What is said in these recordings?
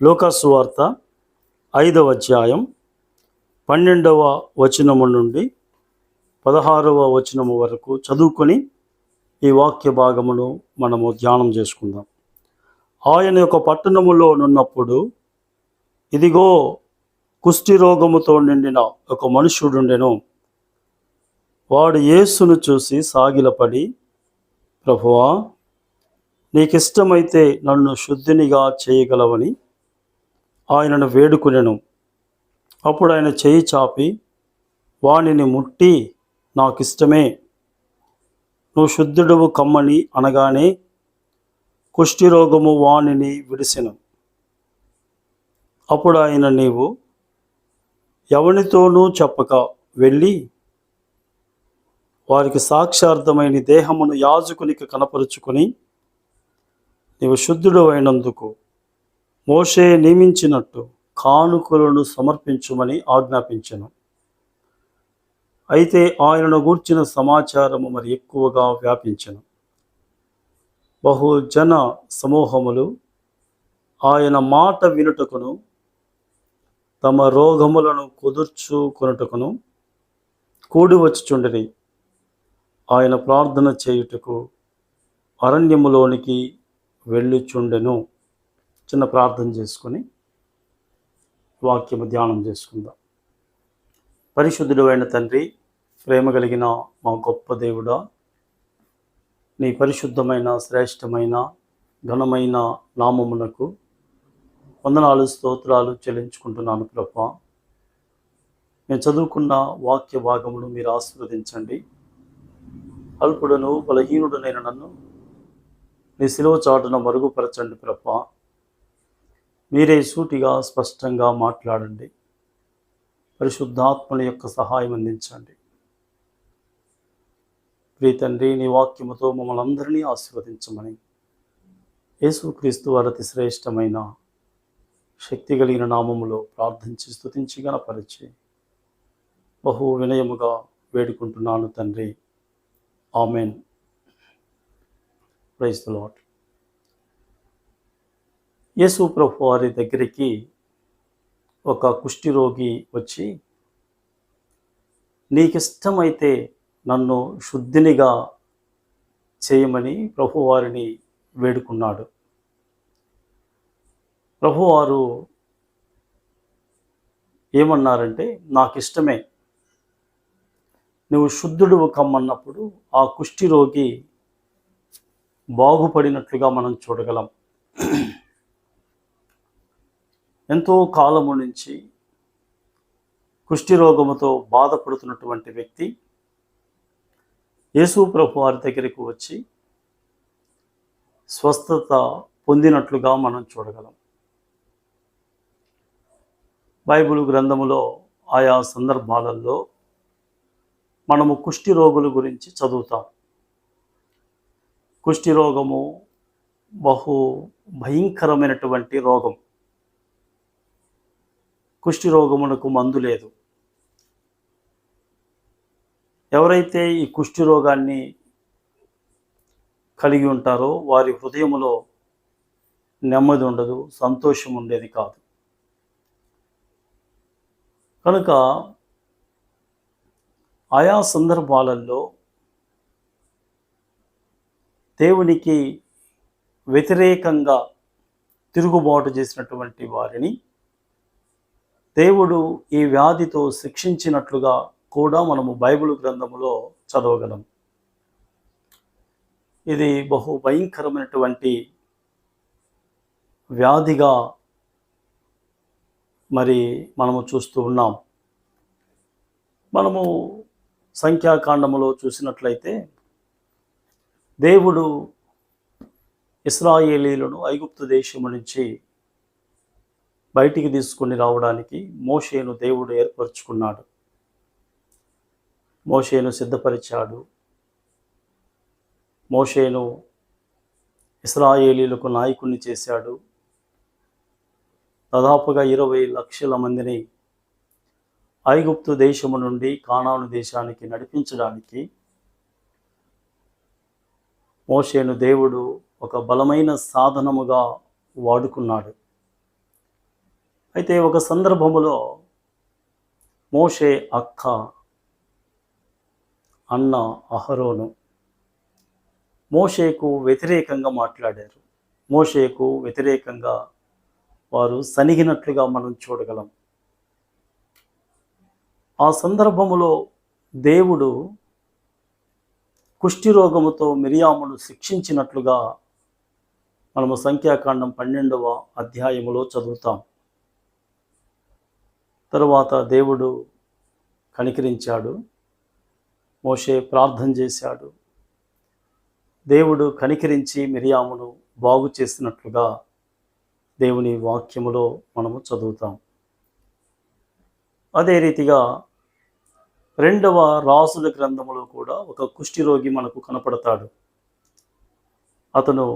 లూకాసు సువార్త 5వ అధ్యాయం 12వ వచనము నుండి 16వ వచనము వరకు చదువుకొని ఈ వాక్య భాగమును మనము ధ్యానం చేసుకుందాం. ఆయన యొక్క పట్టణములో నున్నప్పుడు ఇదిగో కుష్టి రోగముతో నిండిన ఒక మనుష్యుడుండెను. వాడు యేసును చూసి సాగిలపడి, ప్రభువా, నీకిష్టమైతే నన్ను శుద్ధినిగా చేయగలవని ఆయనను వేడుకొనెను. అప్పుడు ఆయన చేయి చాపి వానిని ముట్టి, నాకిష్టమే, నువ్వు శుద్ధుడవు కమ్మని అనగానే కుష్ఠిరోగము వానిని విడిసెను. అప్పుడు ఆయన, నీవు ఎవనితోనూ చెప్పక వెళ్ళి వారికి సాక్షార్థమైన దేహమును యాజకునికి కనపరుచుకొని, నీవు శుద్ధుడు అయినందుకు మోషే నియమించినట్టు కానుకలను సమర్పించుమని ఆజ్ఞాపించెను. అయితే ఆయనను గూర్చిన సమాచారము మరి ఎక్కువగా వ్యాపించెను. బహుజన సమూహములు ఆయన మాట వినుటకును తమ రోగములను కుదుర్చుకొనుటకును కూడి వచ్చుచుండిరి. ఆయన ప్రార్థన చేయుటకు అరణ్యములోనికి వెళ్ళుచుండెను. చిన్న ప్రార్థన చేసుకొని వాక్యము ధ్యానం చేసుకుందాం. పరిశుద్ధుడు అయిన తండ్రి, ప్రేమ కలిగిన మా గొప్ప దేవుడా, నీ పరిశుద్ధమైన శ్రేష్టమైన ఘనమైన నామమునకు వందనాలు స్తోత్రాలు చెల్లించుకుంటున్నాను ప్రభువా. నేను చదువుకున్న వాక్య భాగమును మీరు ఆశీర్వదించండి. అల్పుడను బలహీనుడనైన నన్ను నీ శిలువ చాటున మరుగుపరచండి ప్రభువా. మీరే సూటిగా స్పష్టంగా మాట్లాడండి. పరిశుద్ధాత్మల యొక్క సహాయం అందించండి. ప్రియ తండ్రి, నీ వాక్యముతో మమ్మల్ని అందరినీ ఆశీర్వదించమని యేసుక్రీస్తు వారి అతి శ్రేష్టమైన శక్తి కలిగిన నామములో ప్రార్థించి స్తుతించి గణపరిచి బహు వినయముగా వేడుకుంటున్నాను తండ్రి. ఆమెన్. Praise the Lord. యేసు ప్రభు వారి దగ్గరికి ఒక కుష్ఠిరోగి వచ్చి, నీకిష్టమైతే నన్ను శుద్ధినిగా చేయమని ప్రభువారిని వేడుకున్నాడు. ప్రభువారు ఏమన్నారంటే, నాకిష్టమే, నువ్వు శుద్ధుడు కమ్మన్నప్పుడు ఆ కుష్ఠిరోగి బాగుపడినట్లుగా మనం చూడగలం. ఎంతో కాలము నుంచి కుష్ఠిరోగముతో బాధపడుతున్నటువంటి వ్యక్తి యేసు ప్రభు వారి దగ్గరికి వచ్చి స్వస్థత పొందినట్లుగా మనం చూడగలం. బైబిల్ గ్రంథములో ఆయా సందర్భాలలో మనము కుష్ఠిరోగుల గురించి చదువుతాం. కుష్ఠిరోగము బహు భయంకరమైనటువంటి రోగం. కుష్ఠిరోగమునకు మందు లేదు. ఎవరైతే ఈ కుష్ఠిరోగాన్ని కలిగి ఉంటారో వారి హృదయములో నెమ్మది ఉండదు, సంతోషం ఉండేది కాదు. కనుక ఆయా సందర్భాలలో దేవునికి వ్యతిరేకంగా తిరుగుబాటు చేసినటువంటి వారిని దేవుడు ఈ వ్యాధితో శిక్షించినట్లుగా కూడా మనము బైబిల్ గ్రంథములో చదవగలం. ఇది బహు భయంకరమైనటువంటి వ్యాధిగా మరి మనము చూస్తూ ఉన్నాం. మనము సంఖ్యాకాండములో చూసినట్లయితే దేవుడు ఇశ్రాయేలీయులను ఐగుప్తు దేశము నుంచి బయటికి తీసుకొని రావడానికి మోషేను దేవుడు ఏర్పరచుకున్నాడు. మోషేను సిద్ధపరిచాడు. మోషేను ఇశ్రాయేలీయులకు నాయకుడిని చేశాడు. దాదాపుగా 20 లక్షల మందిని ఐగుప్తు దేశము నుండి కానాను దేశానికి నడిపించడానికి మోషేను దేవుడు ఒక బలమైన సాధనముగా వాడుకున్నాడు. అయితే ఒక సందర్భములో మోషే అక్క, అన్న అహరోను మోషేకు వ్యతిరేకంగా మాట్లాడారు. మోషేకు వ్యతిరేకంగా వారు సనిగినట్లుగా మనం చూడగలం. ఆ సందర్భములో దేవుడు కుష్ఠిరోగముతో మిరియామును శిక్షించినట్లుగా మనము సంఖ్యాకాండం 12వ అధ్యాయములో చదువుతాం. తరువాత దేవుడు కనికరించాడు. మోషే ప్రార్థన చేశాడు. దేవుడు కనికరించి మిరియామును బాగు చేసినట్లుగా దేవుని వాక్యములో మనము చదువుతాం. అదే రీతిగా 2వ రాజుల గ్రంథములో కూడా ఒక కుష్ఠిరోగి మనకు కనపడతాడు. అతను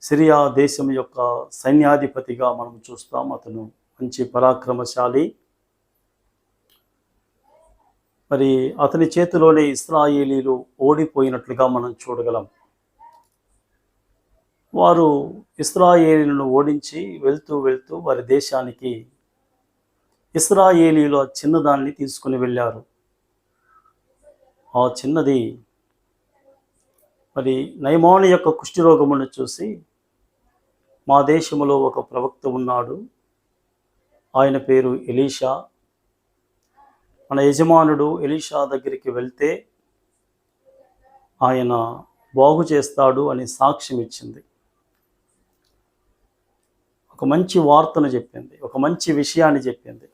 సిరియా దేశం యొక్క సైన్యాధిపతిగా మనం చూస్తాం. అతను మంచి పరాక్రమశాలి. మరి అతని చేతిలోనే ఇశ్రాయేలీలు ఓడిపోయినట్లుగా మనం చూడగలం. వారు ఇశ్రాయేలీలను ఓడించి వెళ్తూ వెళ్తూ వారి దేశానికి ఇశ్రాయేలీల చిన్నదాన్ని తీసుకుని వెళ్ళారు. ఆ చిన్నది మరి నయమాను యొక్క కుష్ఠిరోగమును చూసి, మా దేశంలో ఒక ప్రవక్త ఉన్నాడు, ఆయన పేరు ఎలీషా, మన యజమానుడు ఎలీషా దగ్గరికి వెళ్తే ఆయన బాగు చేస్తాడు అని సాక్ష్యం ఇచ్చింది. ఒక మంచి వార్తను చెప్పింది, ఒక మంచి విషయాన్ని చెప్పింది.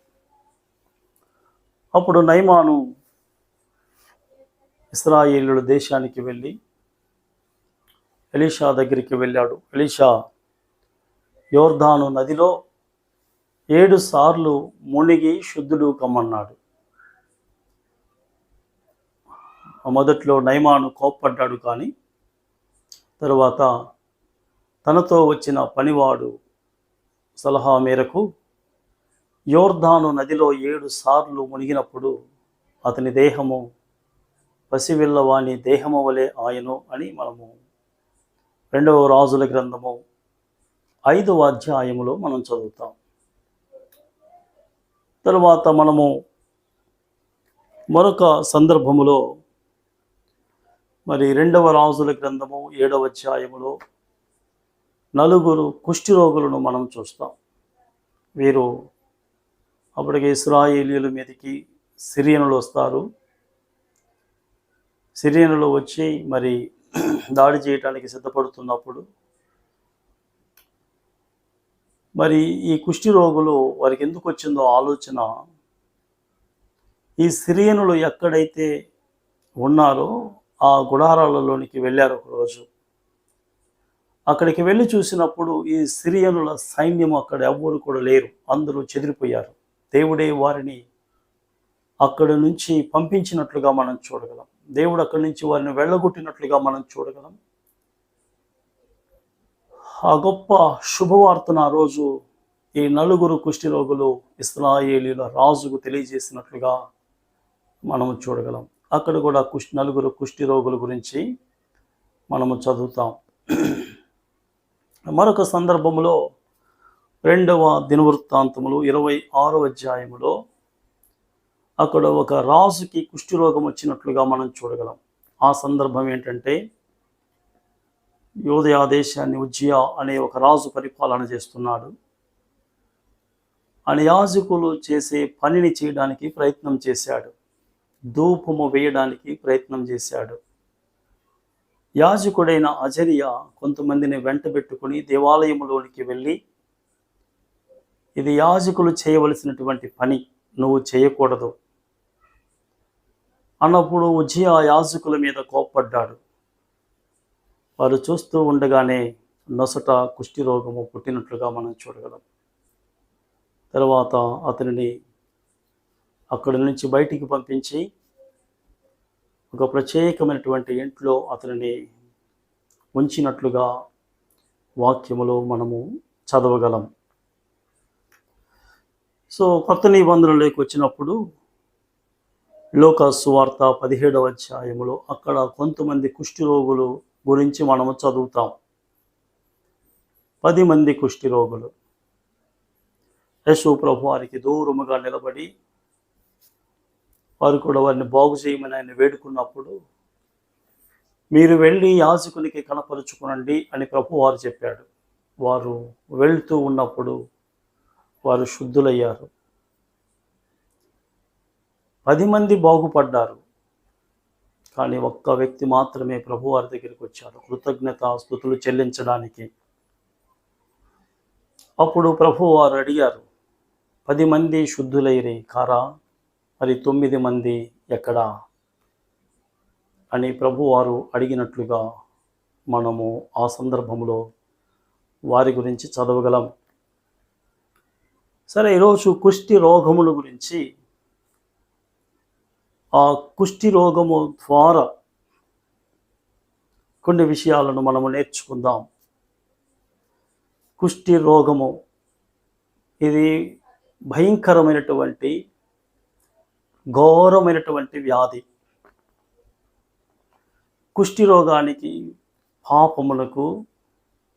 అప్పుడు నయమాను ఇశ్రాయేలీయుల దేశానికి వెళ్ళి ఎలీషా దగ్గరికి వెళ్ళాడు. ఎలీషా యోర్దాను నదిలో 7 సార్లు మునిగి శుద్ధుడు కమ్మన్నాడు. మొదట్లో నయమాను కోప్పడ్డాడు. కానీ తరువాత తనతో వచ్చిన పనివాడు సలహా మేరకు యోర్దాను నదిలో 7 సార్లు మునిగినప్పుడు అతని దేహము పసివిల్లవాని దేహము వలె ఆయను అని మనము 2వ రాజుల గ్రంథము 5వ అధ్యాయములో మనం చదువుతాం. తరువాత మనము మరొక సందర్భములో మరి 2వ రాజుల గ్రంథము 7వ అధ్యాయములో 4 కుష్ఠిరోగులను మనం చూస్తాం. వీరు అప్పటికి ఇశ్రాయేలీయుల మీదకి సిరియనులు వస్తారు. సిరియనులు వచ్చి మరి దాడి చేయడానికి సిద్ధపడుతున్నప్పుడు మరి ఈ కుష్ఠిరోగులు వారికి ఎందుకు వచ్చిందో ఆలోచన, ఈ సిరియనులు ఎక్కడైతే ఉన్నారో ఆ గుడారాలలోనికి వెళ్ళారు. ఒకరోజు అక్కడికి వెళ్ళి చూసినప్పుడు ఈ సిరియనుల సైన్యం అక్కడ ఎవ్వరు కూడా లేరు, అందరూ చెదిరిపోయారు. దేవుడే వారిని అక్కడి నుంచి పంపించినట్లుగా మనం చూడగలం. దేవుడు అక్కడి నుంచి వారిని వెళ్ళగొట్టినట్లుగా మనం చూడగలం. ఆ గొప్ప శుభవార్తను ఆ రోజు ఈ 4 కుష్ఠిరోగులు ఇశ్రాయేలీయుల రాజుకు తెలియజేసినట్లుగా మనము చూడగలం. అక్కడ కూడా 4 కుష్ఠిరోగుల గురించి మనము చదువుతాం. మరొక సందర్భంలో 2వ దినవృత్తాంతములు 26వ అధ్యాయములో అక్కడ ఒక రాజుకి కుష్ఠిరోగం వచ్చినట్లుగా మనం చూడగలం. ఆ సందర్భం ఏంటంటే, యోదయ దేశాన్ని ఉజ్జియా అనే ఒక రాజు పరిపాలన చేస్తున్నాడు. ఆయన యాజకులు చేసే పనిని చేయడానికి ప్రయత్నం చేశాడు. ధూపము వేయడానికి ప్రయత్నం చేశాడు. యాజకుడైన అజరియా కొంతమందిని వెంటబెట్టుకుని దేవాలయంలోనికి వెళ్ళి, ఇది యాజకులు చేయవలసినటువంటి పని, నువ్వు చేయకూడదు అన్నప్పుడు ఉజ్జియా యాజకుల మీద కోప్పడ్డాడు. వారు చూస్తూ ఉండగానే నొసట కుష్ఠిరోగము పుట్టినట్లుగా మనం చూడగలం. తర్వాత అతనిని అక్కడి నుంచి బయటికి పంపించి ఒక ప్రత్యేకమైనటువంటి ఇంట్లో అతనిని ఉంచినట్లుగా వాక్యములో మనము చదవగలం. సో కొత్త నిబంధనలోకి వచ్చినప్పుడు లోకా సువార్త 17వ అధ్యాయములో అక్కడ కొంతమంది కుష్ఠిరోగులు గురించి మనము చదువుతాం. 10 మంది కుష్ఠిరోగులు. యేసు ప్రభు వారికి దూరముగా నిలబడి వారు కూడా వారిని బాగు చేయమని ఆయన వేడుకున్నప్పుడు, మీరు వెళ్ళి యాజకునికి కనపరుచుకునండి అని ప్రభు వారు చెప్పాడు. వారు వెళ్తూ ఉన్నప్పుడు వారు శుద్ధులయ్యారు. 10 మంది బాగుపడ్డారు. కానీ ఒక్క వ్యక్తి మాత్రమే ప్రభు వారి దగ్గరికి వచ్చాడు కృతజ్ఞతాస్తుతులు చెల్లించడానికి. అప్పుడు ప్రభు వారు అడిగారు, 10 మంది శుద్ధులైరి కారా, మరి 9 మంది ఎక్కడా అని ప్రభు వారు అడిగినట్లుగా మనము ఆ సందర్భంలో వారి గురించి చదవగలం. సరే, ఈరోజు కుష్టి రోగముల గురించి, ఆ కుష్టి రోగము ద్వారా కొన్ని విషయాలను మనము నేర్చుకుందాం. కుష్టి రోగము ఇది భయంకరమైనటువంటి ఘోరమైనటువంటి వ్యాధి. కుష్టి రోగానికి పాపములకు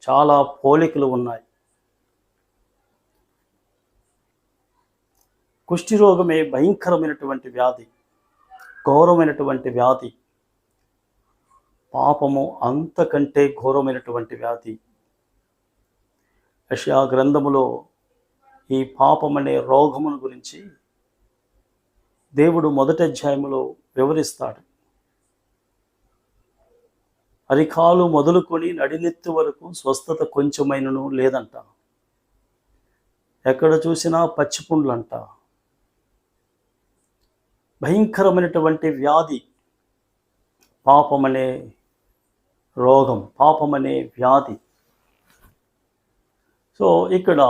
చాలా పోలికలు ఉన్నాయి. కుష్టి రోగమే భయంకరమైనటువంటి వ్యాధి, ఘోరమైనటువంటి వ్యాధి. పాపము అంతకంటే ఘోరమైనటువంటి వ్యాధి. యెషయా గ్రంథములో ఈ పాపమనే రోగమును గురించి దేవుడు మొదటి అధ్యాయములో వివరిస్తాడు. అరికాలు మొదలుకొని నడినెత్తి వరకు స్వస్థత కొంచెమైనను లేదంట. ఎక్కడ చూసినా పచ్చిపుండ్లంట. భయంకరమైనటువంటి వ్యాధి పాపమనే రోగం, పాపమనే వ్యాధి. సో ఇక్కడ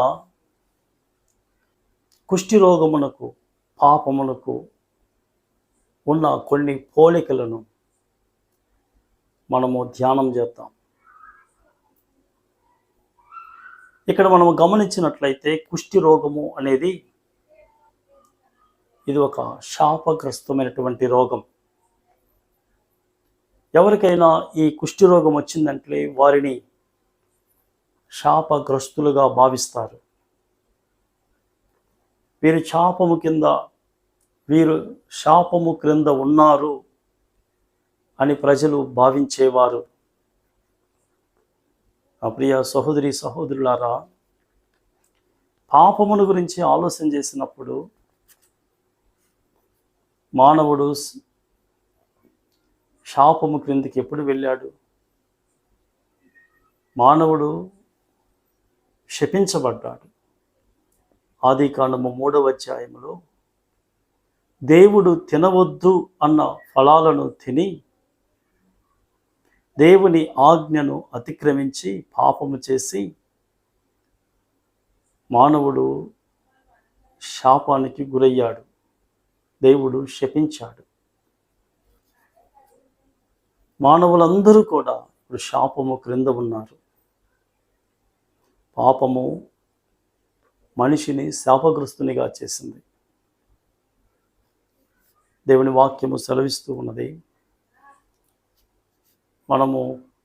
కుష్టి రోగమునకు పాపమునకు ఉన్న కొన్ని పోలికలను మనము ధ్యానం చేద్దాం. ఇక్కడ మనము గమనించినట్లయితే కుష్టి రోగము అనేది ఇది ఒక శాపగ్రస్తమైనటువంటి రోగం. ఎవరికైనా ఈ కుష్టి రోగం వచ్చిందంటే వారిని శాపగ్రస్తులుగా భావిస్తారు. వీరు శాపము క్రింద ఉన్నారు అని ప్రజలు భావించేవారు. నా ప్రియ సహోదరి సహోదరులారా, పాపమును గురించి ఆలోచన చేసినప్పుడు మానవుడు శాపము క్రిందికి ఎప్పుడు వెళ్ళాడు? మానవుడు శపించబడ్డాడు. ఆదికాండము 3వ అధ్యాయములో దేవుడు తినవద్దు అన్న ఫలాలను తిని దేవుని ఆజ్ఞను అతిక్రమించి పాపము చేసి మానవుడు శాపానికి గురయ్యాడు. దేవుడు శపించాడు. మానవులందరూ కూడా ఇప్పుడు శాపము క్రింద ఉన్నారు. పాపము మనిషిని శాపగ్రస్తునిగా చేసింది. దేవుని వాక్యము సెలవిస్తూ ఉన్నది. మనము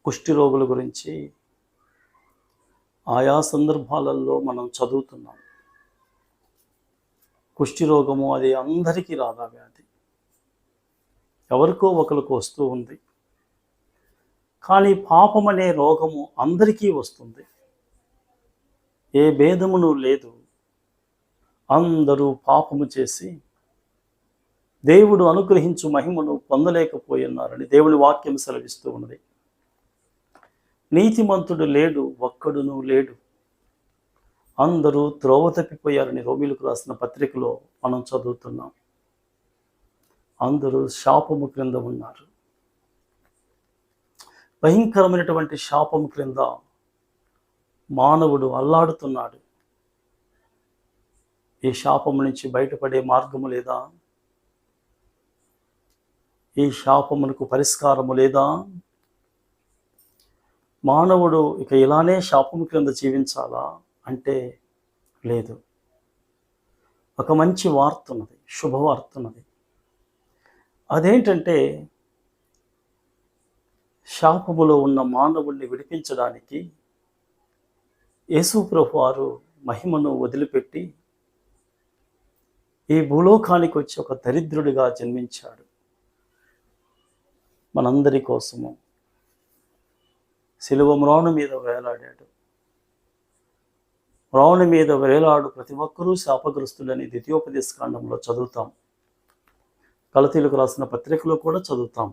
కుష్టి రోగుల గురించి ఆయా సందర్భాలలో మనం చదువుతున్నాం. కుష్టి రోగము అది అందరికీ రాదా వ్యాధి, ఎవరికో ఒకరికి వస్తూ ఉంది. కానీ పాపం అనే రోగము అందరికీ వస్తుంది. ఏ భేదమును లేదు. అందరూ పాపము చేసి దేవుడు అనుగ్రహించు మహిమను పొందలేకపోతున్నారని దేవుని వాక్యం సెలవిస్తూ ఉన్నది. నీతిమంతుడు లేడు, ఒక్కడును లేడు. అందరూ త్రోవ తప్పిపోయారని రోమీయులకు రాసిన పత్రికలో మనం చదువుతున్నాం. అందరూ శాపము క్రింద ఉన్నారు. భయంకరమైనటువంటి శాపము క్రింద మానవుడు అల్లాడుతున్నాడు. ఈ శాపము నుంచి బయటపడే మార్గము లేదా? ఈ శాపమునకు పరిష్కారము లేదా? మానవుడు ఇక ఇలానే శాపము క్రింద జీవించాలా అంటే లేదు. ఒక మంచి వార్త ఉన్నది, శుభవార్త ఉన్నది. అదేంటంటే శాపములో ఉన్న మానవుణ్ణి విడిపించడానికి యేసు ప్రభువారు మహిమను వదిలిపెట్టి ఈ భూలోకానికి వచ్చి ఒక దరిద్రుడిగా జన్మించాడు. మనందరి కోసము శిలువ మ్రాను మీద వేలాడాడు. మ్రాను మీద వేలాడు ప్రతి ఒక్కరూ శాపగ్రస్తులని ద్వితీయోపదేశకాండంలో చదువుతాం. గలతీయులకు రాసిన పత్రికలో కూడా చదువుతాం.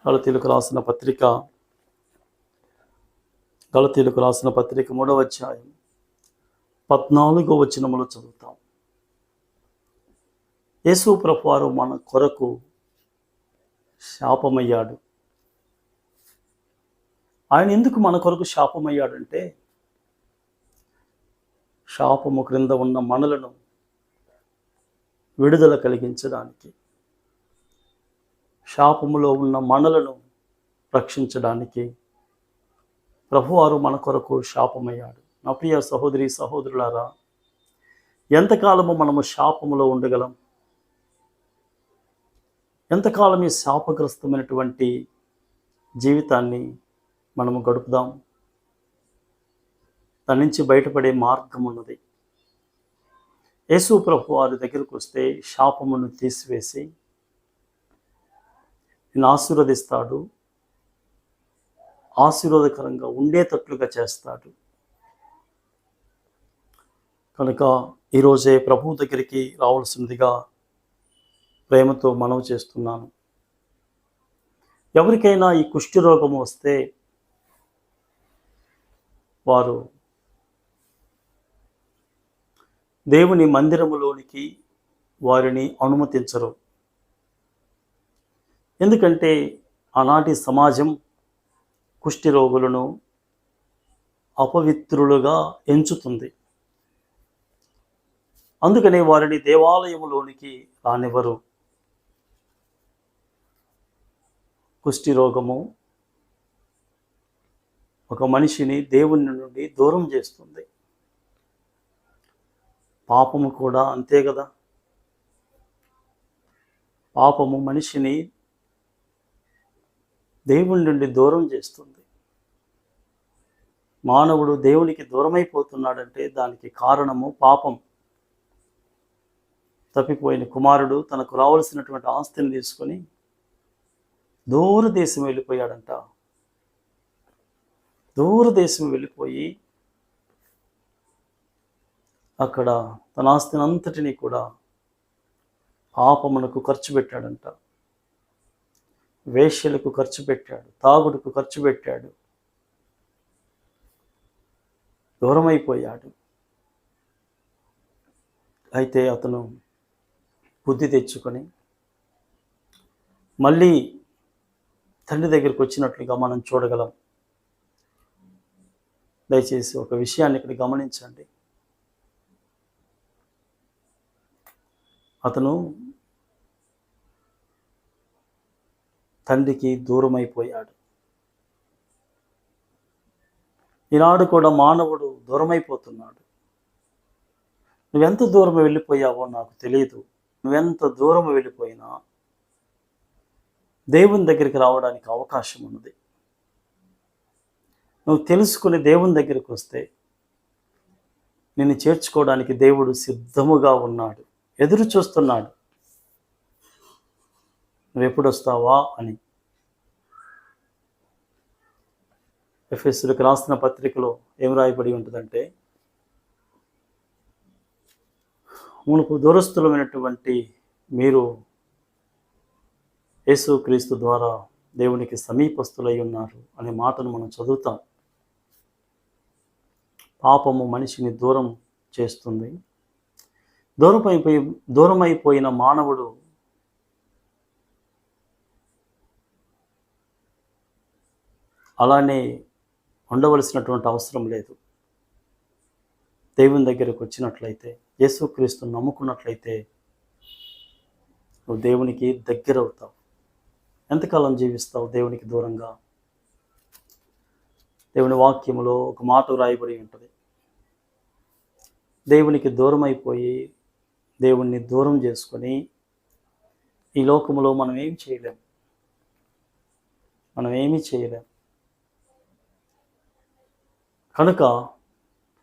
గలతీయులకు రాసిన పత్రిక 3వ అధ్యాయం 14వ వచనములో చదువుతాం. యేసు ప్రభువారు మన కొరకు శాపమయ్యాడు. ఆయన ఎందుకు మన కొరకు శాపమయ్యాడంటే, శాపము క్రింద ఉన్న మనలను విడుదల కలిగించడానికి, శాపములో ఉన్న మనలను రక్షించడానికి ప్రభువారు మన కొరకు శాపమయ్యాడు. నా ప్రియ సహోదరి సహోదరులారా, ఎంతకాలము మనము శాపములో ఉండగలం? ఎంతకాలం ఈ శాపగ్రస్తమైనటువంటి జీవితాన్ని మనము గడుపుదాం? దాని నుంచి బయటపడే మార్గం ఉన్నది. యేసు ప్రభు వారి దగ్గరకు వస్తే శాపమును తీసివేసి నిన్ను ఆశీర్వదిస్తాడు, ఆశీర్వాదకరంగా ఉండేటట్లుగా చేస్తాడు. కనుక ఈరోజే ప్రభు దగ్గరికి రావాల్సిందిగా ప్రేమతో మనవి చేస్తున్నాను. ఎవరికైనా ఈ కుష్టి రోగం వస్తే వారు దేవుని మందిరములోనికి వారిని అనుమతించరు. ఎందుకంటే ఆనాటి సమాజం కుష్టి రోగులను అపవిత్రులుగా ఎంచుతుంది. అందుకనే వారిని దేవాలయములోనికి రానివ్వరు. కుష్టి రోగము ఒక మనిషిని దేవుని నుండి దూరం చేస్తుంది. పాపము కూడా అంతే కదా. పాపము మనిషిని దేవుని నుండి దూరం చేస్తుంది. మానవుడు దేవునికి దూరమైపోతున్నాడంటే దానికి కారణము పాపం. తప్పిపోయిన కుమారుడు తనకు రావాల్సినటువంటి ఆస్తిని తీసుకొని దూరదేశం వెళ్ళిపోయాడంట. దూరదేశం వెళ్ళిపోయి అక్కడ తన ఆస్తిని అంతటినీ కూడా పాపమునకు ఖర్చు పెట్టాడంట. వేశ్యలకు ఖర్చు పెట్టాడు, తాగుడుకు ఖర్చు పెట్టాడు, దూరమైపోయాడు. అయితే అతను బుద్ధి తెచ్చుకొని మళ్ళీ తండ్రి దగ్గరికి వచ్చినట్లుగా మనం చూడగలం. దయచేసి ఒక విషయాన్ని ఇక్కడ గమనించండి. అతను తండ్రికి దూరమైపోయాడు. ఈనాడు కూడా మానవుడు దూరమైపోతున్నాడు. నువ్వెంత దూరం వెళ్ళిపోయావో నాకు తెలియదు. నువ్వెంత దూరం వెళ్ళిపోయినా దేవుని దగ్గరికి రావడానికి అవకాశం ఉన్నది. నువ్వు తెలుసుకుని దేవుని దగ్గరికి వస్తే నిన్ను చేర్చుకోవడానికి దేవుడు సిద్ధముగా ఉన్నాడు, ఎదురు చూస్తున్నాడు. నువ్వెప్పుడు వస్తావా అని. ఎఫెసీయులకు రాసిన పత్రికలో ఏం రాయబడి ఉంటుందంటే, మునుపు దూరస్థులమైనటువంటి మీరు యేసుక్రీస్తు ద్వారా దేవునికి సమీపస్తులై ఉన్నారు అనే మాటను మనం చదువుతాం. పాపము మనిషిని దూరం చేస్తుంది. దూరమైపోయిన మానవుడు అలానే ఉండవలసినటువంటి అవసరం లేదు. దేవుని దగ్గరకు వచ్చినట్లయితే, యేసుక్రీస్తును నమ్ముకున్నట్లయితే నువ్వు దేవునికి దగ్గర అవుతావు. ఎంతకాలం జీవిస్తావు దేవునికి దూరంగా? దేవుని వాక్యములో ఒక మాట రాయబడి ఉంటుంది. దేవునికి దూరం అయిపోయి దేవుణ్ణి దూరం చేసుకొని ఈ లోకములో మనం ఏమీ చేయలేం. కనుక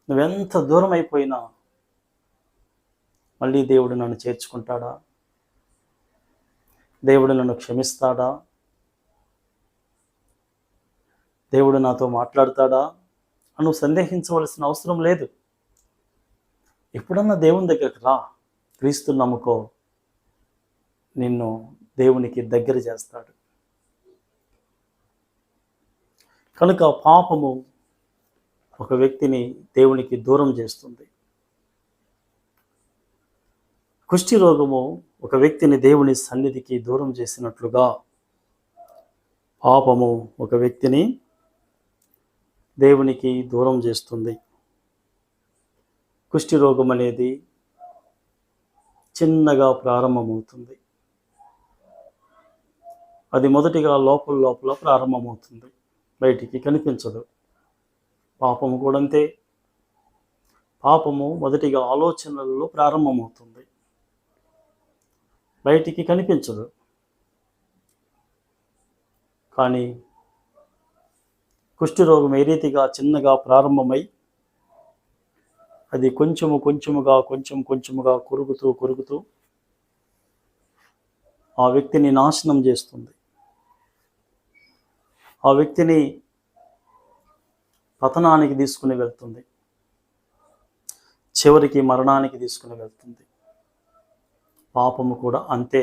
నువ్వెంత దూరం అయిపోయినా మళ్ళీ దేవుడు నన్ను చేర్చుకుంటాడా, దేవుడు నన్ను క్షమిస్తాడా, దేవుడు నాతో మాట్లాడతాడా అని నువ్వు సందేహించవలసిన అవసరం లేదు. ఎప్పుడన్నా దేవుని దగ్గరకు రా, క్రీస్తు నమ్ముకో, నిన్ను దేవునికి దగ్గర చేస్తాడు. కనుక పాపము ఒక వ్యక్తిని దేవునికి దూరం చేస్తుంది. కుష్టి రోగము ఒక వ్యక్తిని దేవుని సన్నిధికి దూరం చేసినట్లుగా పాపము ఒక వ్యక్తిని దేవునికి దూరం చేస్తుంది. కుష్టి రోగం అనేది చిన్నగా ప్రారంభమవుతుంది. అది మొదటిగా లోపల ప్రారంభమవుతుంది, బయటికి కనిపించదు. పాపము కూడా అంతే. పాపము మొదటిగా ఆలోచనలలో ప్రారంభమవుతుంది, బయటికి కనిపించదు. కానీ కుష్ఠరోగం ఏ రీతిగా చిన్నగా ప్రారంభమై అది కొంచెముగా కొరుగుతూ ఆ వ్యక్తిని నాశనం చేస్తుంది. ఆ వ్యక్తిని పతనానికి తీసుకుని వెళ్తుంది, చివరికి మరణానికి తీసుకుని వెళ్తుంది. పాపము కూడా అంతే.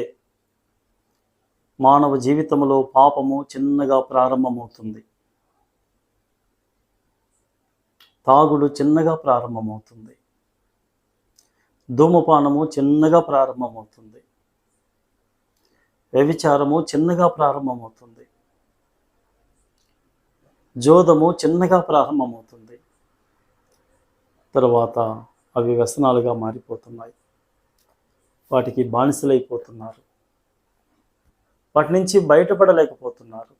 మానవ జీవితంలో పాపము చిన్నగా ప్రారంభమవుతుంది. తాగుడు చిన్నగా ప్రారంభమవుతుంది, ధూమపానము చిన్నగా ప్రారంభమవుతుంది, వ్యభిచారము చిన్నగా ప్రారంభమవుతుంది, జోదము చిన్నగా ప్రారంభమవుతుంది. తర్వాత అవి వ్యసనాలుగా మారిపోతున్నాయి, వాటికి బానిసలైపోతున్నారు, వాటి నుంచి బయటపడలేకపోతున్నారు.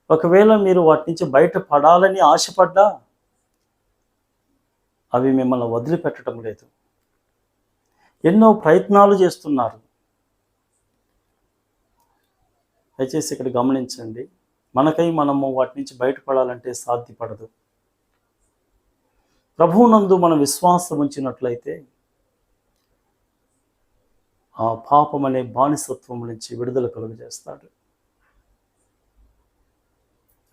ఒకవేళ మీరు వాటి నుంచి బయటపడాలని ఆశపడ్డా అవి మిమ్మల్ని వదిలిపెట్టడం లేదు. ఎన్నో ప్రయత్నాలు చేస్తున్నారు. దయచేసి ఇక్కడ గమనించండి, మనము వాటి నుంచి బయటపడాలంటే సాధ్యపడదు. ప్రభువునందు మనం విశ్వాసం ఉంచినట్లయితే ఆ పాపం అనే బానిసత్వం నుంచి విడుదల కలుగజేస్తాడు.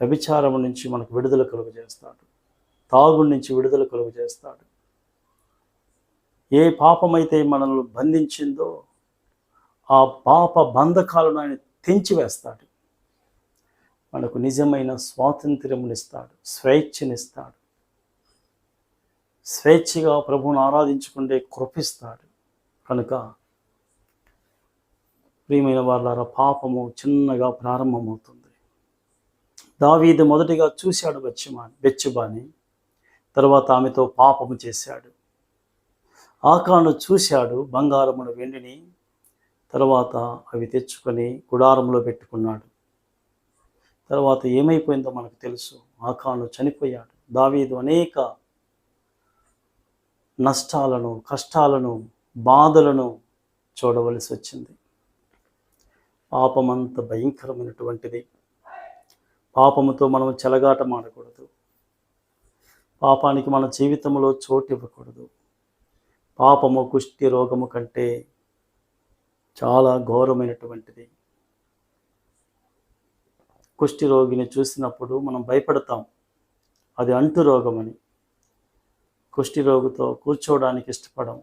వ్యభిచారం నుంచి మనకు విడుదల కలుగజేస్తాడు, తాగుడు నుంచి విడుదల కలుగజేస్తాడు. ఏ పాపమైతే మనల్ని బంధించిందో ఆ పాప బంధకాలను ఆయన తెంచివేస్తాడు. మనకు నిజమైన స్వాతంత్ర్యమునిస్తాడు, స్వేచ్ఛనిస్తాడు. స్వేచ్ఛగా ప్రభువును ఆరాధించుకుంటే కృపిస్తాడు. కనుక ప్రియమైన వాళ్ళారా, పాపము చిన్నగా ప్రారంభమవుతుంది. దావీదు మొదటిగా చూశాడు బెత్షెబాని, తర్వాత ఆమెతో పాపము చేశాడు. ఆకాను చూశాడు బంగారమును వెండిని, తర్వాత అవి తెచ్చుకొని గుడారంలో పెట్టుకున్నాడు. తర్వాత ఏమైపోయిందో మనకు తెలుసు. ఆకాను చనిపోయాడు. దావీదు అనేక నష్టాలను, కష్టాలను, బాధలను చూడవలసి వచ్చింది. పాపమంత భయంకరమైనటువంటిది. పాపముతో మనం చెలగాటమాడకూడదు. పాపానికి మన జీవితంలో చోటు ఇవ్వకూడదు. పాపము కుష్టి రోగము కంటే చాలా ఘోరమైనటువంటిది. కుష్టి రోగిని చూసినప్పుడు మనం భయపడతాం, అది అంటు రోగమని. కుష్టి రోగితో కూర్చోవడానికి ఇష్టపడం,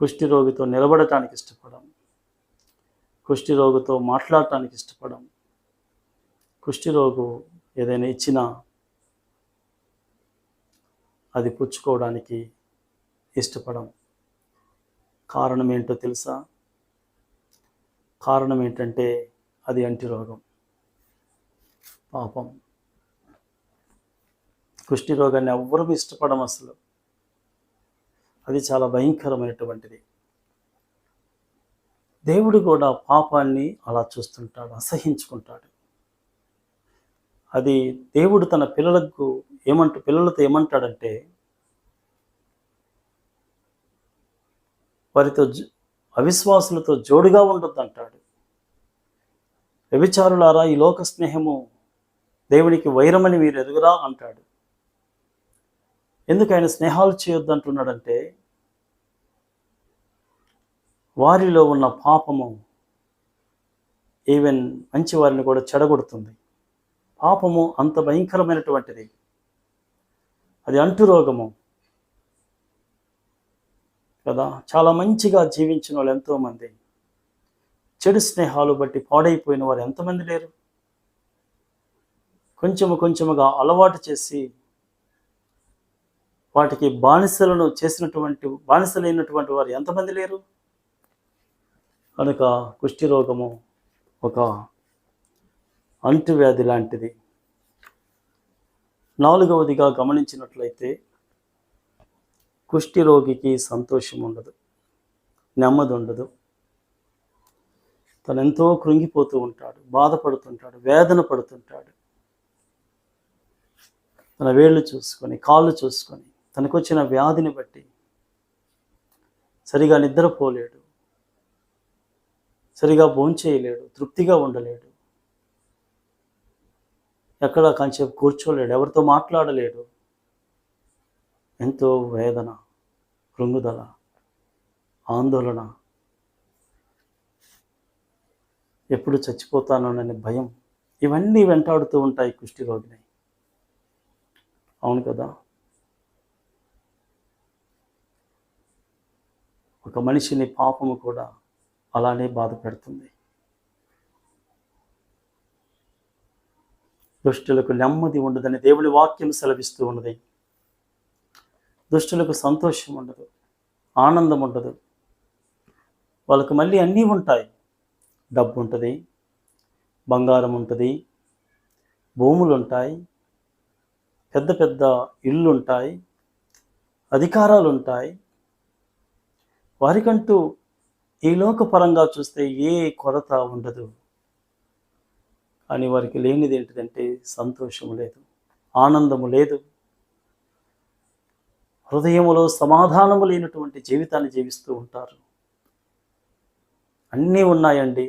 కుష్టి రోగితో నిలబడటానికి ఇష్టపడం, కుష్టి రోగితో మాట్లాడటానికి ఇష్టపడం, కుష్టి రోగు ఏదైనా ఇచ్చినా అది పుచ్చుకోవడానికి ఇష్టపడం. కారణం ఏంటో తెలుసా? కారణం ఏంటంటే అది అంటి రోగం, పాపం. కుష్టి రోగాన్ని ఎవ్వరూ ఇష్టపడం అసలు. అది చాలా భయంకరమైనటువంటిది. దేవుడు కూడా పాపాన్ని అలా చూస్తుంటాడు, అసహించుకుంటాడు. అది దేవుడు తన పిల్లలతో ఏమంటాడంటే, వారితో అవిశ్వాసులతో జోడుగా ఉండొద్దు అంటాడు. వ్యభిచారులారా, ఈ లోక స్నేహము దేవునికి వైరమని మీరు ఎరుగురా అంటాడు. ఎందుకు ఆయన స్నేహాలు చేయొద్దు అంటున్నాడంటే, వారిలో ఉన్న పాపము ఈవెన్ మంచి వారిని కూడా చెడగొడుతుంది. పాపము అంత భయంకరమైనటువంటిది. అది అంటురోగము కదా. చాలా మంచిగా జీవించిన వాళ్ళు ఎంతోమంది చెడు స్నేహాలు బట్టి పాడైపోయిన వారు ఎంతమంది లేరు? కొంచెముగా అలవాటు చేసి వాటికి బానిసలైనటువంటి వారు ఎంతమంది లేరు? కనుక కుష్ఠరోగము ఒక అంటువ్యాధి లాంటిది. 4వదిగా గమనించినట్లయితే, కుష్ఠరోగికి సంతోషం ఉండదు, నెమ్మది ఉండదు. తను ఎంతో కృంగిపోతూ ఉంటాడు, బాధపడుతుంటాడు, వేదన పడుతుంటాడు. తన వేళ్ళు చూసుకొని, కాళ్ళు చూసుకొని, తనకొచ్చిన వ్యాధిని బట్టి సరిగా నిద్రపోలేడు, సరిగా భోంచేయలేడు, తృప్తిగా ఉండలేడు, ఎక్కడ కాసేపు కూర్చోలేడు, ఎవరితో మాట్లాడలేడు. ఎంతో వేదన, కృంగుదల, ఆందోళన, ఎప్పుడు చచ్చిపోతానోనని భయం, ఇవన్నీ వెంటాడుతూ ఉంటాయి కుష్ఠరోగిని. అవును కదా. ఒక మనిషిని పాపము కూడా అలానే బాధ పెడుతుంది. దుష్టులకు నెమ్మది ఉండదని దేవుని వాక్యం సెలవిస్తూ ఉన్నది. దుష్టులకు సంతోషం ఉండదు, ఆనందం ఉండదు. వాళ్ళకు మళ్ళీ అన్నీ ఉంటాయి. డబ్బు ఉంటుంది, బంగారం ఉంటుంది, భూములు ఉంటాయి, పెద్ద పెద్ద ఇళ్ళు ఉంటాయి, అధికారాలు ఉంటాయి. వారికంటూ ఈ లోకపరంగా చూస్తే ఏ కొరత ఉండదు. కానీ వారికి లేనిది ఏంటిదంటే సంతోషము లేదు, ఆనందము లేదు, హృదయములో సమాధానము లేనటువంటి జీవితాన్ని జీవిస్తూ ఉంటారు. అన్నీ ఉన్నాయండి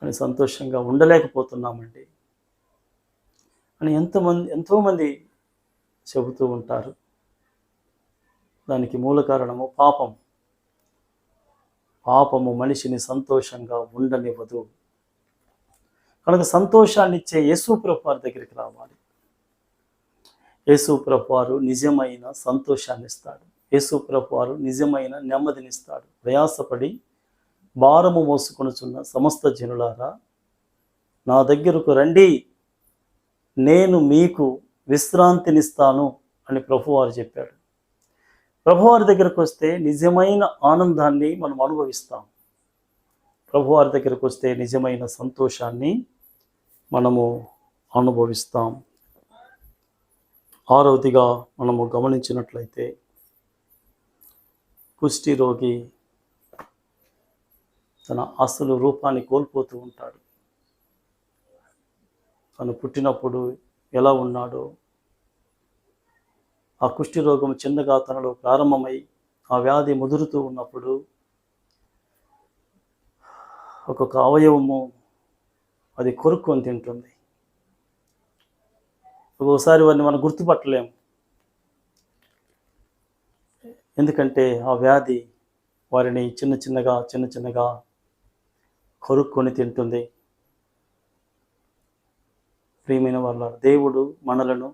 అని సంతోషంగా ఉండలేకపోతున్నామండి అని ఎంతోమంది చెబుతూ ఉంటారు. దానికి మూల కారణము పాపము మనిషిని సంతోషంగా ఉండనివ్వదు. కనుక సంతోషాన్ని ఇచ్చే యేసు ప్రభువారి దగ్గరికి రావాలి. యేసు ప్రభువారు నిజమైన సంతోషాన్ని ఇస్తాడు. యేసు ప్రభువారు నిజమైన నెమ్మదినిస్తాడు. ప్రయాసపడి భారము మోసుకొనుచున్న సమస్త జనులారా, నా దగ్గరకు రండి, నేను మీకు విశ్రాంతినిస్తాను అని ప్రభువారు చెప్పాడు. ప్రభువారి దగ్గరకు వస్తే నిజమైన ఆనందాన్ని మనం అనుభవిస్తాం. ప్రభువారి దగ్గరకు వస్తే నిజమైన సంతోషాన్ని మనము అనుభవిస్తాం. 6వదిగా మనము గమనించినట్లయితే, కుష్ఠరోగి తన అసలు రూపాన్ని కోల్పోతూ ఉంటాడు. తను పుట్టినప్పుడు ఎలా ఉన్నాడో, ఆ కుష్ఠరోగం చిన్నగా తనలో ప్రారంభమై ఆ వ్యాధి ముదురుతూ ఉన్నప్పుడు ఒక్కొక్క అవయవము అది కొరుక్కొని తింటుంది. ఒక్కోసారి వారిని మనం గుర్తుపట్టలేము, ఎందుకంటే ఆ వ్యాధి వారిని చిన్న చిన్నగా కొరుక్కొని తింటుంది. ప్రియమైన వాళ్ళ, దేవుడు మనలను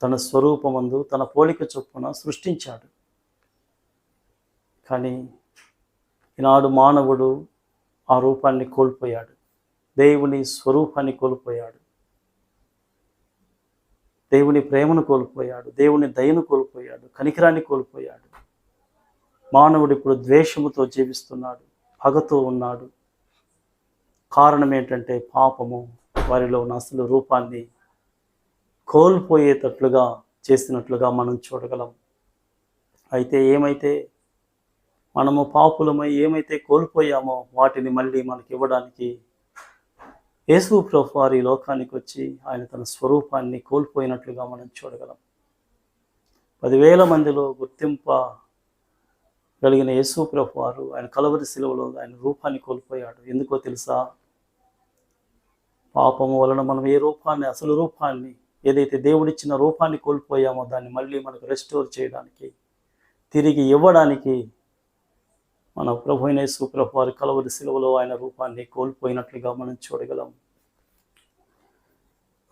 తన స్వరూపమందు తన పోలిక చొప్పున సృష్టించాడు. కానీ ఈనాడు మానవుడు ఆ రూపాన్ని కోల్పోయాడు, దేవుని స్వరూపాన్ని కోల్పోయాడు, దేవుని ప్రేమను కోల్పోయాడు, దేవుని దయను కోల్పోయాడు, కనికరాన్ని కోల్పోయాడు. మానవుడు ఇప్పుడు ద్వేషముతో జీవిస్తున్నాడు, పగతో ఉన్నాడు. కారణం ఏంటంటే పాపము వారిలో ఉన్న అసలు రూపాన్ని కోల్పోయేటట్లుగా చేసినట్లుగా మనం చూడగలం. అయితే ఏమైతే మనము పాపులమై ఏమైతే కోల్పోయామో వాటిని మళ్ళీ మనకి ఇవ్వడానికి యేసు ప్రభువారు ఈ లోకానికి వచ్చి ఆయన తన స్వరూపాన్ని కోల్పోయినట్లుగా మనం చూడగలం. 10,000 మందిలో గుర్తింపగలిగిన యేసు ప్రభువారు ఆయన కలవరి శిలువలో ఆయన రూపాన్ని కోల్పోయాడు. ఎందుకో తెలుసా? పాపము వలన మనం ఏ రూపాన్ని, అసలు రూపాన్ని ఏదైతే దేవుడిచ్చిన రూపాన్ని కోల్పోయామో దాన్ని మళ్ళీ మనకు రెస్టోర్ చేయడానికి, తిరిగి ఇవ్వడానికి మన ప్రభు అయిన యేసు ప్రభు వారి కలువరి శిలువలో ఆయన రూపాన్ని కోల్పోయినట్లుగా మనం చూడగలం.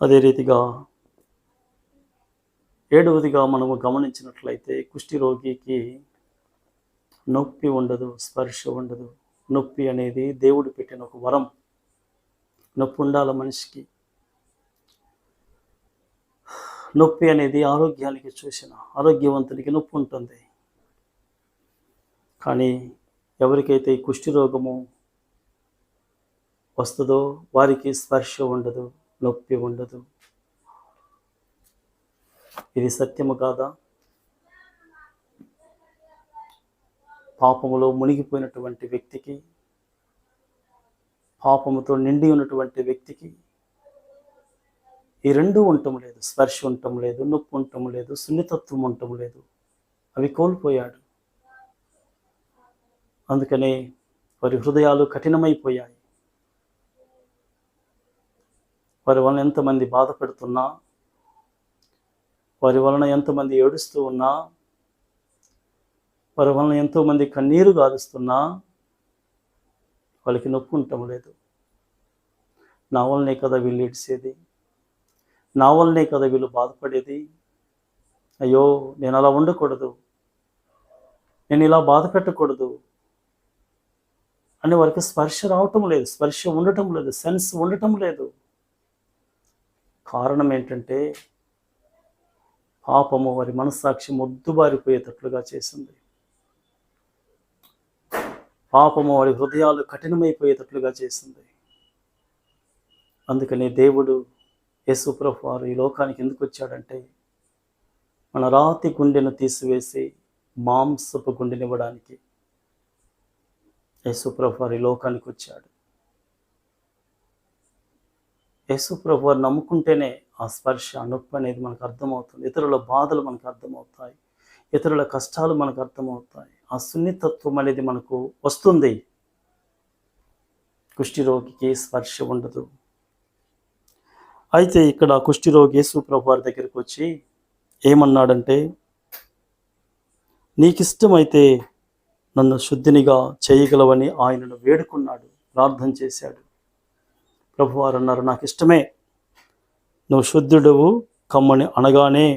అదే రీతిగా 7వదిగా మనము గమనించినట్లయితే కుష్ఠిరోగికి నొప్పి ఉండదు, స్పర్శ ఉండదు. నొప్పి అనేది దేవుడు పెట్టిన ఒక వరం. నొప్పి ఉండాలి మనిషికి. నొప్పి అనేది ఆరోగ్యానికి చూసిన ఆరోగ్యవంతునికి నొప్పి ఉంటుంది. కానీ ఎవరికైతే ఈ కుష్ఠిరోగము వస్తుందో వారికి స్పర్శ ఉండదు, నొప్పి ఉండదు. ఇది సత్యము కాదా? పాపములో మునిగిపోయినటువంటి వ్యక్తికి, పాపముతో నిండి ఉన్నటువంటి వ్యక్తికి ఈ రెండూ ఉండటం లేదు. స్పర్శ ఉండటం లేదు, నొప్పి ఉండటం లేదు, సున్నితత్వం ఉండటం లేదు. అవి కోల్పోయాడు. అందుకనే వారి హృదయాలు కఠినమైపోయాయి. వారి వలన ఎంతమంది బాధపడుతున్నా, వారి వలన ఎంతమంది ఏడుస్తూ ఉన్నా, వారి వలన ఎంతోమంది కన్నీరు గారుస్తున్నా వాళ్ళకి నొప్పి ఉండటం లేదు. నా వల్లనే కదా వీళ్ళు ఏడ్చేది, నా వల్లనే కదా వీళ్ళు బాధపడేది. అయ్యో నేను అలా ఉండకూడదు, నేను ఇలా బాధ పెట్టకూడదు అని వారికి స్పర్శ రావటం లేదు, స్పర్శ ఉండటం లేదు, సెన్స్ ఉండటం లేదు. కారణం ఏంటంటే పాపము వారి మనస్సాక్షి మొద్దుబారిపోయేటట్లుగా చేసింది. పాపము వారి హృదయాలు కఠినమైపోయేటట్లుగా చేసింది. అందుకని దేవుడు యేసు ప్రభు వారు ఈ లోకానికి ఎందుకు వచ్చాడంటే మన రాతి గుండెను తీసివేసి మాంసపు గుండెనివ్వడానికి యేసు ప్రభు వారు ఈ లోకానికి వచ్చాడు. యేసు ప్రభు వారు నమ్ముకుంటేనే ఆ స్పర్శ, నొప్పి అనేది మనకు అర్థమవుతుంది. ఇతరుల బాధలు మనకు అర్థమవుతాయి, ఇతరుల కష్టాలు మనకు అర్థమవుతాయి. ఆ సున్నితత్వం అనేది మనకు వస్తుంది. కుష్ఠిరోగికి స్పర్శ ఉండదు. అయితే ఇక్కడ కుష్ఠిరోగి యేసు ప్రభు వారి దగ్గరికి వచ్చి ఏమన్నాడంటే, నీకిష్టమైతే నన్ను శుద్ధినిగా చేయగలవని ఆయనను వేడుకున్నాడు, ప్రార్థన చేశాడు. ప్రభువారు అన్నారు, నాకు ఇష్టమే, నువ్వు శుద్ధుడవు కమ్మని అనగానే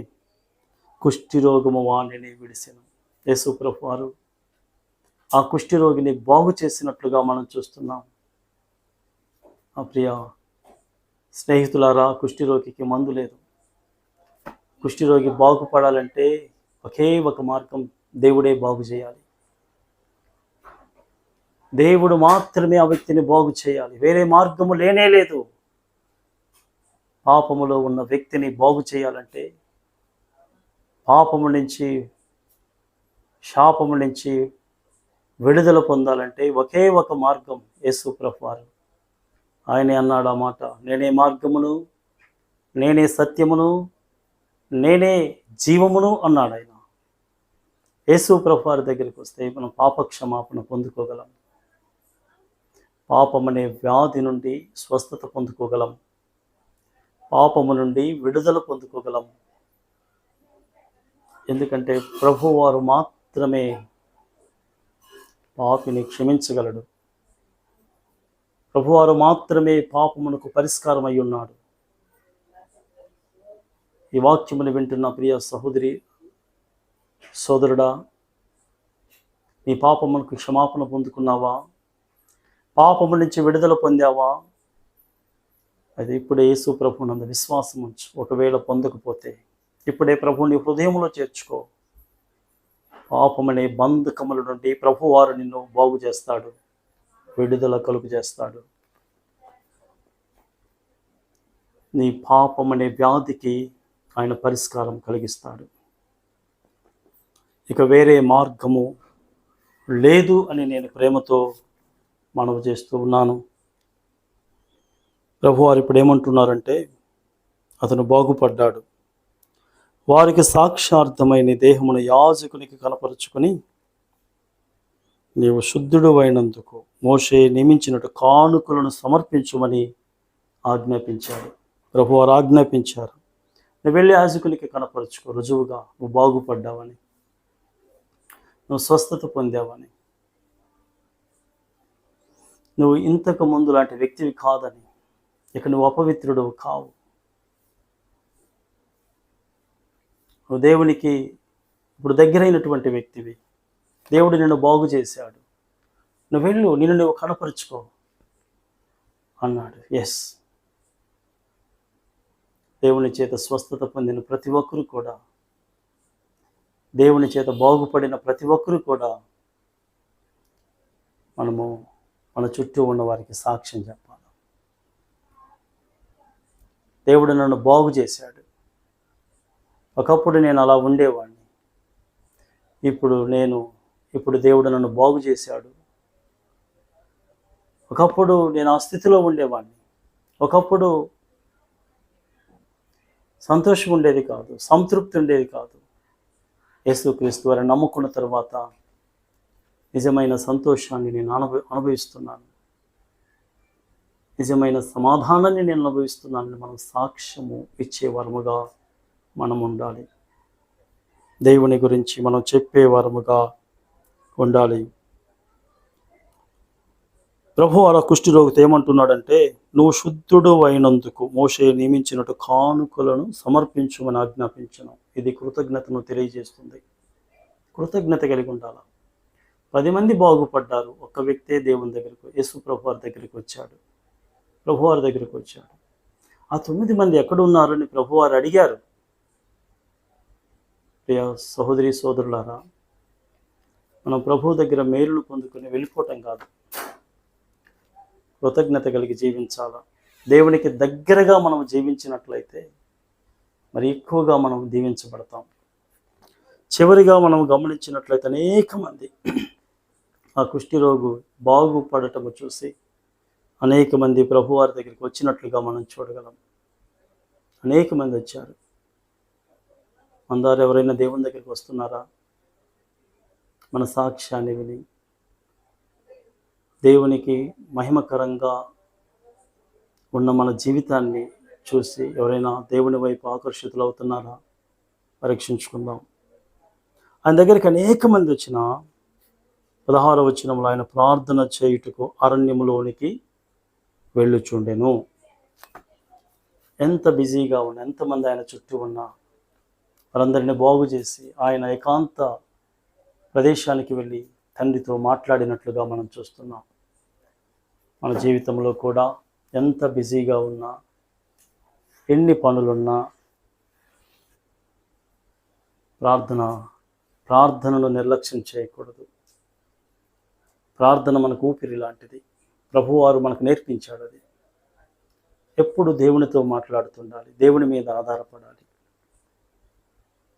కుష్ఠిరోగము వాణిని విడిసెను. యేసు ప్రభువారు ఆ కుష్ఠిరోగిని బాగు చేసినట్లుగా మనం చూస్తున్నాం. ఆ ప్రియ స్నేహితులారా, కుష్ఠిరోగికి మందు లేదు. కుష్ఠిరోగి బాగుపడాలంటే ఒకే ఒక మార్గం, దేవుడే బాగు చేయాలి. దేవుడు మాత్రమే ఆ వ్యక్తిని బాగు చేయాలి, వేరే మార్గము లేనే లేదు. పాపములో ఉన్న వ్యక్తిని బాగు చేయాలంటే, పాపము నుంచి, శాపము నుంచి విడుదల పొందాలంటే ఒకే ఒక మార్గం, యేసు ప్రభువారు. ఆయనే అన్నాడు ఆ మాట, నేనే మార్గమును, నేనే సత్యమును, నేనే జీవమును అన్నాడు ఆయన. యేసు ప్రభువారి దగ్గరికి వస్తే మనం పాపక్షమాపణ పొందుకోగలం, పాపమనే వ్యాధి నుండి స్వస్థత పొందుకోగలం, పాపము నుండి విడుదల పొందుకోగలం. ఎందుకంటే ప్రభువారు మాత్రమే పాపిని క్షమించగలడు. ప్రభువారు మాత్రమే పాపమునకు పరిష్కారం అయి ఉన్నాడు. ఈ వాక్యమును వింటున్న ప్రియ సహోదరి సోదరుడా, నీ పాపమునకు క్షమాపణ పొందుకున్నావా? పాపము నుంచి విడుదల పొందావా? అది ఇప్పుడే యేసు ప్రభువునందు విశ్వాసం ఉంచు. ఒకవేళ పొందకపోతే ఇప్పుడే ప్రభువుని హృదయంలో చేర్చుకో. పాపమనే బంధకముల నుండి ప్రభువారు నిన్ను బాగు చేస్తాడు, విడుదల కలుగు చేస్తాడు. నీ పాపమనే వ్యాధికి ఆయన పరిష్కారం కలిగిస్తాడు. ఇక వేరే మార్గము లేదు అని నేను ప్రేమతో మనవి చేస్తూ ఉన్నాను. ప్రభువారు ఇప్పుడు ఏమంటున్నారంటే, అతను బాగుపడ్డాడు, వారికి సాక్షార్థమైన దేహమును యాజకునికి కనపరుచుకొని నీవు శుద్ధుడు అయినందుకు మోషే నియమించినట్టు కానుకలను సమర్పించుమని ఆజ్ఞాపించాడు. ప్రభువారు ఆజ్ఞాపించారు. నువ్వు వెళ్ళి యాజకునికి కనపరుచుకో, రుజువుగా నువ్వు బాగుపడ్డావని, నువ్వు స్వస్థత పొందావని, నువ్వు ఇంతకు ముందు లాంటి వ్యక్తివి కాదని, ఇక నువ్వు అపవిత్రుడు కావు, నువ్వు దేవునికి ఇప్పుడు దగ్గరైనటువంటి వ్యక్తివి, దేవుడు నిన్ను బాగు చేశాడు, నువ్వు వెళ్ళు, నిన్ను నువ్వు కనపరుచుకో అన్నాడు. ఎస్, దేవుని చేత స్వస్థత పొందిన ప్రతి ఒక్కరూ కూడా, దేవుని చేత బాగుపడిన ప్రతి ఒక్కరూ కూడా మనము మన చుట్టూ ఉన్న వారికి సాక్ష్యం చెప్పాలి. దేవుడు నన్ను బాగు చేశాడు, ఒకప్పుడు నేను అలా ఉండేవాడిని, ఇప్పుడు దేవుడు నన్ను బాగు చేశాడు. ఒకప్పుడు నేను ఆ స్థితిలో ఉండేవాడిని, ఒకప్పుడు సంతోషం ఉండేది కాదు, సంతృప్తి ఉండేది కాదు. యేసుక్రీస్తు వారిని నమ్ముకున్న తర్వాత నిజమైన సంతోషాన్ని నేను అనుభవిస్తున్నాను, నిజమైన సమాధానాన్ని నేను అనుభవిస్తున్నానని మనం సాక్ష్యము ఇచ్చేవారముగా మనం ఉండాలి. దేవుని గురించి మనం చెప్పేవారముగా ఉండాలి. ప్రభువు ఆ కుష్ఠరోగితో ఏమంటున్నాడంటే, నువ్వు శుద్ధుడు అయినందుకు మోషే నియమించినట్టు కానుకలను సమర్పించమని ఆజ్ఞాపించను. ఇది కృతజ్ఞతను తెలియజేస్తుంది. కృతజ్ఞత కలిగి ఉండాలి. 10 మంది బాగుపడ్డారు, ఒక్క వ్యక్తే దేవుని దగ్గరకు, యేసు ప్రభువారి దగ్గరికి వచ్చాడు. ప్రభువారి దగ్గరికి వచ్చాడు. ఆ 9 మంది ఎక్కడున్నారని ప్రభువారు అడిగారు. ప్రియ సహోదరి సోదరులారా, మనం ప్రభువు దగ్గర మేలును పొందుకొని వెళ్ళిపోవటం కాదు, కృతజ్ఞత కలిగి జీవించాలా. దేవునికి దగ్గరగా మనం జీవించినట్లయితే మరి ఎక్కువగా మనం దీవించబడతాం. చివరిగా మనం గమనించినట్లయితే అనేక మంది ఆ కుష్ఠరోగు బాగుపడటము చూసి అనేక మంది ప్రభువారి దగ్గరికి వచ్చినట్లుగా మనం చూడగలం. అనేక మంది వచ్చారు. అందరూ ఎవరైనా దేవుని దగ్గరికి వస్తున్నారా? మన సాక్ష్యాన్ని విని దేవునికి మహిమకరంగా ఉన్న మన జీవితాన్ని చూసి ఎవరైనా దేవుని వైపు ఆకర్షితులు అవుతున్నారా? పరీక్షించుకుందాం. ఆయన దగ్గరికి అనేక మంది వచ్చిన 16వ వచనంలో ఆయన ప్రార్థన చేయుటకు అరణ్యములోనికి వెళ్ళుచుండెను. ఎంత బిజీగా ఉన్నా, ఎంతమంది ఆయన చుట్టూ ఉన్నా వారందరినీ బాగు చేసి ఆయన ఏకాంత ప్రదేశానికి వెళ్ళి తండ్రితో మాట్లాడినట్లుగా మనం చూస్తున్నాం. మన జీవితంలో కూడా ఎంత బిజీగా ఉన్నా, ఎన్ని పనులున్నా ప్రార్థనను నిర్లక్ష్యం చేయకూడదు. ప్రార్థన మనకు ఊపిరి లాంటిది. ప్రభువారు మనకు నేర్పించాడు. అది ఎప్పుడు దేవునితో మాట్లాడుతుండాలి, దేవుని మీద ఆధారపడాలి.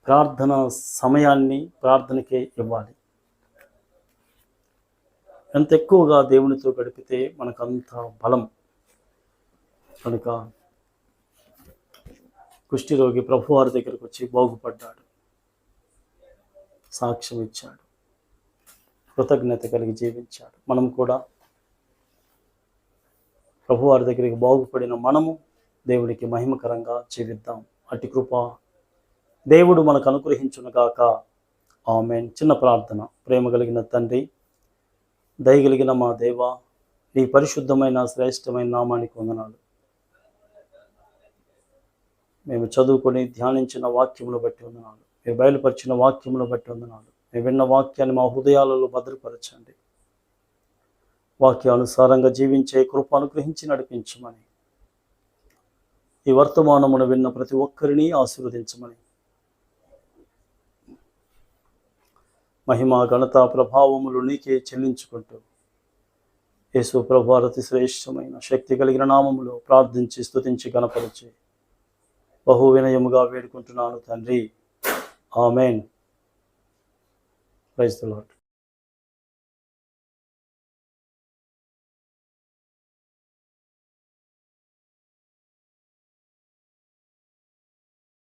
ప్రార్థన సమయాన్ని ప్రార్థనకే ఇవ్వాలి. ఎంత ఎక్కువగా దేవునితో గడిపితే మనకంత బలం. కనుక కుష్ఠరోగి ప్రభువారి దగ్గరకు వచ్చి బాగుపడ్డాడు, సాక్ష్యం ఇచ్చాడు, కృతజ్ఞత కలిగి జీవించాడు. మనం కూడా ప్రభువారి దగ్గరికి బాగుపడిన మనము దేవునికి మహిమకరంగా జీవిద్దాం. అట్టి కృప దేవుడు మనకు అనుగ్రహించునుగాక. ఆమేన్. చిన్న ప్రార్థన. ప్రేమ కలిగిన తండ్రి, దయగలిగిన మా దేవా, నీ పరిశుద్ధమైన శ్రేష్టమైన నామానికి వందనాలు. మేము చదువుకొని ధ్యానించిన వాక్యమును బట్టి వందనాలు. మీరు బయలుపరిచిన వాక్యమును బట్టి వందనాలు. మేము విన్న వాక్యాన్ని మా హృదయాలలో భద్రపరచండి. వాక్యానుసారంగా జీవించే కృప అనుగ్రహించి నడిపించమని, ఈ వర్తమానమును విన్న ప్రతి ఒక్కరిని ఆశీర్వదించమని, మహిమ ఘనత ప్రభావములు నీకే చెల్లించుకుంటూ యేసు ప్రభువారి అతి శ్రేష్టమైన శక్తి కలిగిన నామములో ప్రార్థించి స్తుతించి గణపరిచి బహు వినయముగా వేడుకుంటున్నాను తండ్రి. ఆమేన్. Praise the lord.